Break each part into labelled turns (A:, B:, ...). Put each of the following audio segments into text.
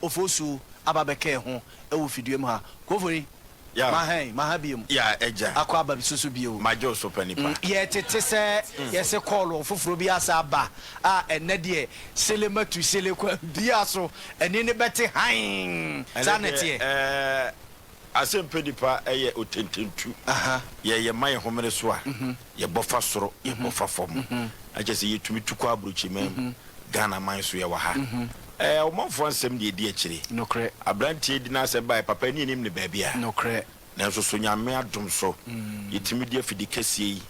A: ofosu ababeke ho ewo fidue mu ha kofori
B: ya
A: mahabiem
B: ya eja
A: akwa aba bisusu bio
B: majo so panipa
A: ye tete se ye se call foforo bi asa ba a enne de selematu selekwa bia so ene ne bete han sanete
B: Asem panipa eye otententu ye man homere so a ye bofa soro ye bofa fom agese ye tumi tukwa abrochi mem Ghana man so ye wa ha omanfo ansem de di akire
A: no kre
B: abrantie di na se bai papa ni nim ne ba bia
A: no kre
B: na so nyame adom so yetimi di afidi kese yi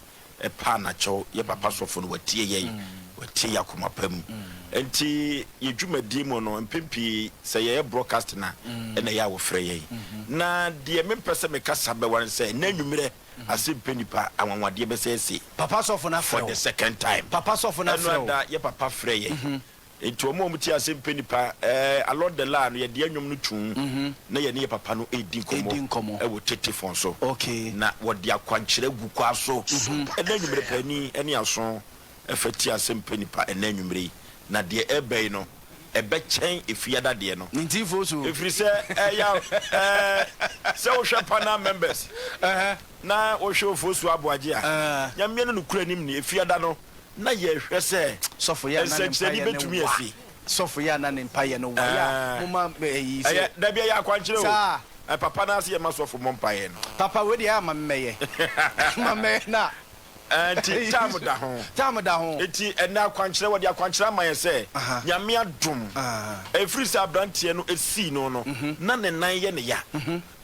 B: e pa na cho ye papa sofo no watie ye watie yakoma pam enti ye dwumadi mo no mpempi se ye broadcast na e na ya wo frɛ ye na de mempese me kasa be wan se na nwumere Asem penipa anwanwade be se se
A: papa sofo na
B: for the second time
A: papa sofo na frɛ
B: ye papa frɛ ye enti omo muti Asem penipa along the line ye de anwom no tun na ye ne papa no edi nkomo e wo tete fon so
A: okay
B: na wo de akwankyere gu kwa so e na nwumere pani ene aso e fati Asem penipa e na nwumere na de ebei no e be chen efiada de no
A: nti fosu
B: efiri se ya se wo hwe pana members na wo hwe fosu aboaje a nyame no kura nim ne efiada no na ye hwe se
A: sofo ya na
B: ne betumi afi
A: sofo ya na mpaye no wa ya muma yi se
B: da bia ya kwankyere o papa na se ye masofo mompaye no
A: papa we dia ma mmeye ma me na
B: anti tamu da ho eti ena kwankyere wo dia kwankyere man se nyame adom efiri sa brantie no esi no na ne nan ye ne ya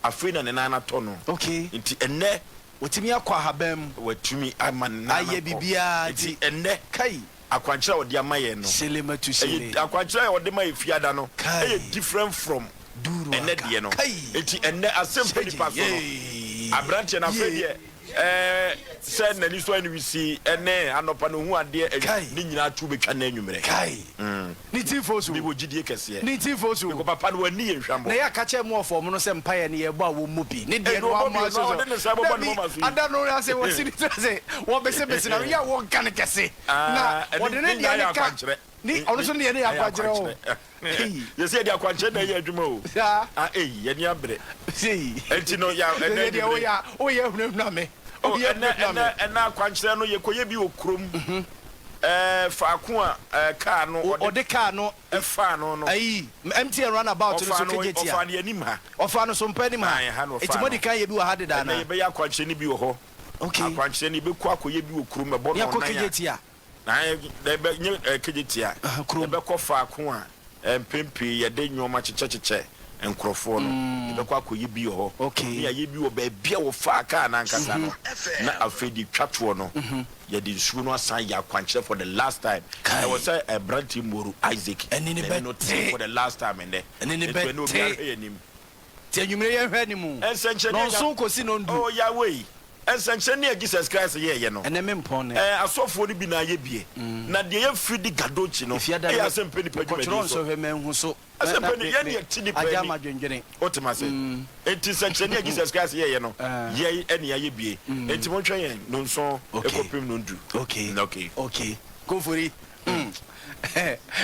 B: afei na ne nan na to no
A: okay
B: enti enne
A: wotimi akwa habam
B: watumi amanna
A: aye bibia
B: enti enne
A: kai
B: akwankyere wo dia maye no
A: selematu sele
B: akwankyere wo de maye fiada no e different from
A: duru
B: enne de no enti enne Asem penipa so no abrantie na afei de said na liso ani wisi ene anopa no hu ade ni nyina tu betwa na anwumere
A: kai ni tifosu
B: bi wogidie kese
A: ni tifosu
B: ko papa no ani ye hwambo
A: na ya ka che mo ofo mo no se mpaye ne ye bo a wo mu bi ni de no ama so ada no ya se wo sini se wo be se na ya wo kan kese na wo de ne dia ne ka ni ono so ne ya kwagere o
B: ye se dia kwagere na ye adwuma o ye ni abre enti no ya ene dia
A: o ya hunahuna me
B: na kwankyere no ye koye bi okrom faako a car no
A: o de car no
B: fa no
A: ayi MTN run about no so kejetia
B: ofa ne anim ha
A: ofa no so mpa anim ha eti modi kan ye bi wa hade da na
B: ye be ya kwankyere ni bi wo ho
A: okay
B: kwankyere ni be ku akoye bi okrom e bo no
A: ya ko kejetia
B: na ye be nye kejetia ye be ko faako a mpempi ye de nwoma chechecheche enkrofo no be kwa koyi bi ho ya ye bi wo ba bia wo fa ka na nkasa no na afedi twatwo no ye di nsu no asan ya kwankyere for the last time I was say a branti moru Isaac
A: and in the
B: for the last time and
A: in the no be anim ti anwumre ye hwe ni mu no so kosi no ndu
B: oh ya we ensanchene Jesus Christ ye no
A: ene mempon
B: asofo ni bi na ye bie na de ye fridi gadochi no e Asem penipa
A: dwumadi so hwe men hu so
B: Asem penipa ye ne tidi pa ni
A: ajama dwendwene
B: otimase enti sanchene Jesus Christ ye no ye ene ye bie enti mo twa ye no nso ekopim no ndu
A: okay go for it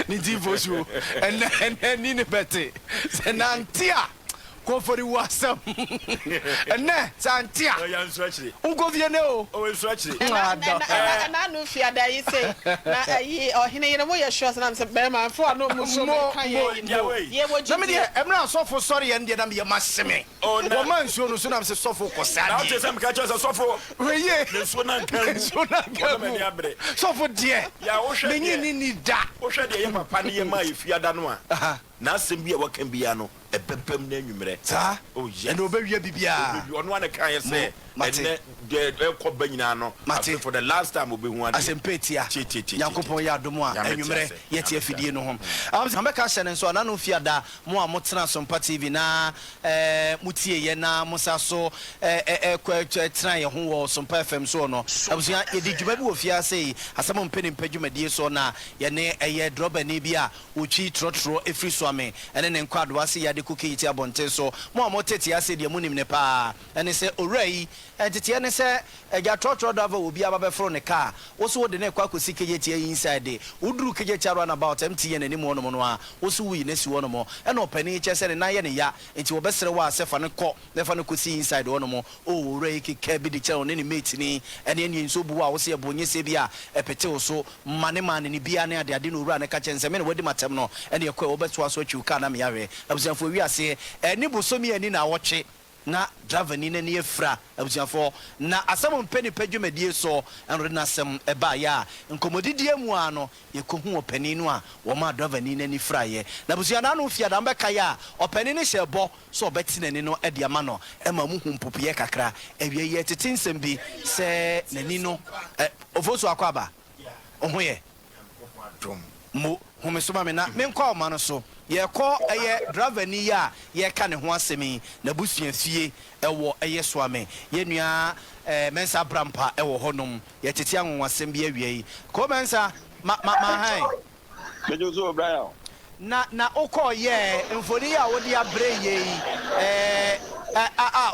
A: ni divosu ene ni ne bete senantia kofori wasam ene santia
B: ya nsuachire
A: unko vie ne o
B: nsuachire
C: na no fiada yi say na ayi ohene yene mo ye sure na be ma fo no mo so kan ye wo
A: na me de emra sofo sorry ye de na me maseme wo man nsuo no so na me sofo kosade
B: na o sem ka cho sofo
A: weye
B: nsuo na nkan
A: sofo de
B: ya wo hwe
A: me ni da
B: wo hwe de ye papa ne ye ma ye fiada no a na asem bi e wakan bia no ebepem na anwumere
A: sa
B: oh yes
A: and obewia bibia
B: ono ane kan ye se ene de ko banyina no for the last time obehu ade
A: Asem petia yakopon ya domo a anwumere ye tie afidie no ho am be ka hyene so na no fiada mo a motena Sompa TV na mutie ye na musa so tena ye ho wo Sompa FM so no abusia ye di dwuma bi wo fia sei asem mpeni mpadwumadie so na ye ne eye droba ne bi a otwi trotro efri so ame ene ne nkwadwa se ya de kokiti abonte so mo a motete ase de munim ne pa ene se orai tete ne se eja trotro driver obi aba fro ne car wo so de ne kwa kosi kejetia inside uduru kejetia run about MTN ani mo no a wo so wi na si wo no mo e na opani che se ne na ye ne ya enti wo besere wa asefa ne kɔ ne fa ne kosi inside wo no mo o re keke bi de che ne ne mate ni ene ne nso bu a wo se ebonye se bi a epete wo so mane ne bia ne ade no ura ne ka chense me ne wodi matem no ene ye kɔ wo beto aso atwi ka na me yawe abusanfo wi ase eni bosomi ani na woche na driver ni na ne efra abusanfo na asem mpeni padwumadie so enro na asem eba ya nkomodidie mu ano ye kohu opani no a wo ma driver ni na ni fra ye na abusia na no fia da mbeka ya opani ni hyebo so obeti nani no e de ama no e ma mu hu mpopiye kakra ewie ye tetinsem bi se nani no ofosu akwaba ohoye mo humesoma me na menkwa o ma no so ye ko eye driver ni ya ye ka ne ho asemi na busua fie ewo eye so ame ye nua mensa brampa ewo honom ye tete anwo asem bi awie yi ko mensa ma hai
D: bejo so Brian
A: na okọ ye mfoni ya wodi abre ye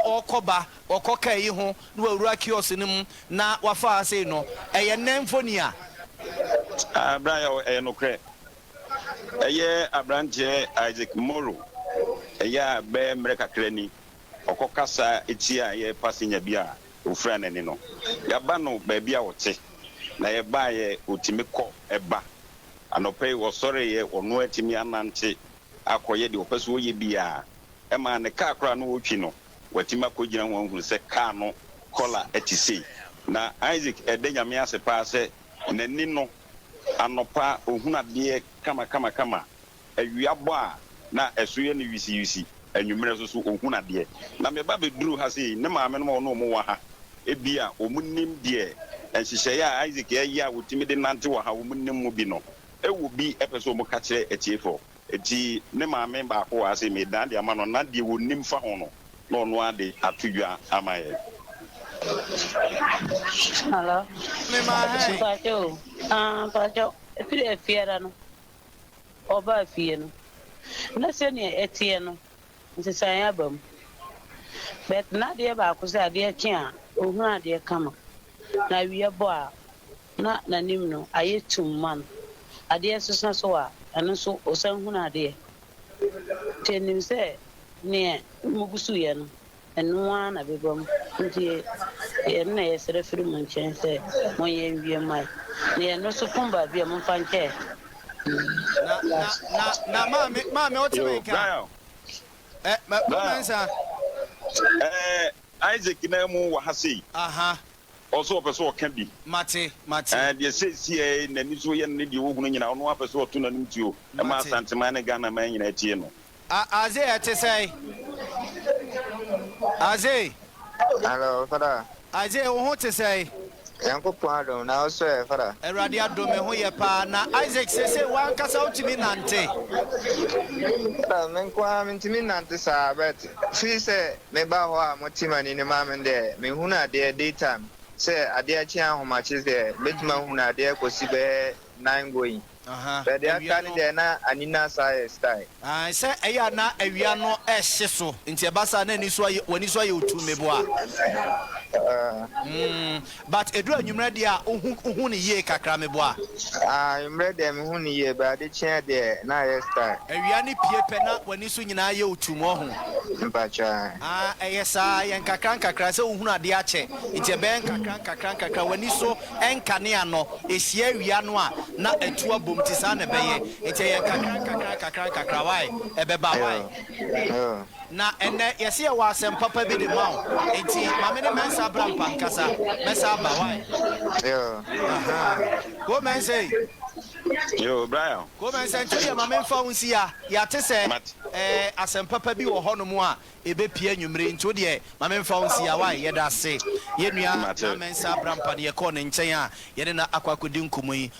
A: okoba okoka yi ho na wawura kiosk nim na wafa ase no eye na mfoni a
D: Brian no kre eye abranje Isaac Moro eye be mreka krani okokasa etia ye passenger bia ofra nani no yaba no ba bia wote na ye ba ye otimiko eba anope wo sore ye ono atimi anante akoye de opeso wo ye bia e ma ne ka akra no wotwi no watima ko gina ho hu se ka no kola etisi na Isaac edenya ase pa se nani no anopa ohunade kama awiabo a na esoye ne wisi anwumere so ohunade na me ba beduru ha sei ne maame no no mo wa ha ebia omunnim de enhihye ya Isaac ya wotimi de nante wa ha omunnim mu bi no ewo bi epeso mo ka kire etiefo eti ne maame ba ko wa sei me dan de ama no na de wonim fa ho no no no ade atudwa amaye.
E: Hello.
A: me ma hai
E: Pacho. If fiera no. Oba fie no. Na se ne etie no. Nti san abam. Bet na de ba ko se ade kie a, ohun ade kama. Na wiye bo a na nanim no ayetum man. Ade susan so a, eno so osan hun ade. Tenim se ne mugusu ye no. Eno na bebom. Nti na yesere firi mu nchen se mo ye wie mai na ye no so kumba bia mo fanche
A: na mame otimenka mensa
D: Isaac na mu wa hasi
A: aha
D: also person can be
A: mate
D: and ye say see na ni so ye ne de wo hunu nyina ono apeso otu na nim tuo e ma santema ne Ghana man nyina tie no
A: aze ate say aze
F: hello father
A: aze wo ho te say
F: yanko pado na oso father
A: erade adom ho ye pa na Isaac say wan kasa utimi nante
F: men kwa mintimi nante sa bet fi se me ba ho a motima ni ne ma men de me huna de daytime se ade a chi ahoma chi se betima huna de kosi be 9 going but they are calling there na anina sai style
A: say eya na awia no ehye so nti ebasa na ni so wani so ye otu meboa but edu anwumre de a ohu ne ye kakra meboa
F: anwumre de me hu ne ye ba de chen de na ye style
A: awia ne pie pe na wani so nyina ye otu mo ho
F: mpacha
A: eyesa yen kakra se ohu ade a che nti ebe kakra wani so enkane ano esia awia no a na etu abom ti sa na beye enti yen kakra wai ebe ba wai na ene yesi e wa Asem papa bi de mawo enti mame ne mensa brampa nkasa mensa ba wai go men say
D: yo Brian
A: go men say nti mame mfa unsi ya te se Asem papa bi wo hono mu a ebe pie anwumre nti de mame mfa unsi ya wai ye da se ye nua na mensa brampa de ye ko ne nchen a ye ne na akwakodi nkomoyi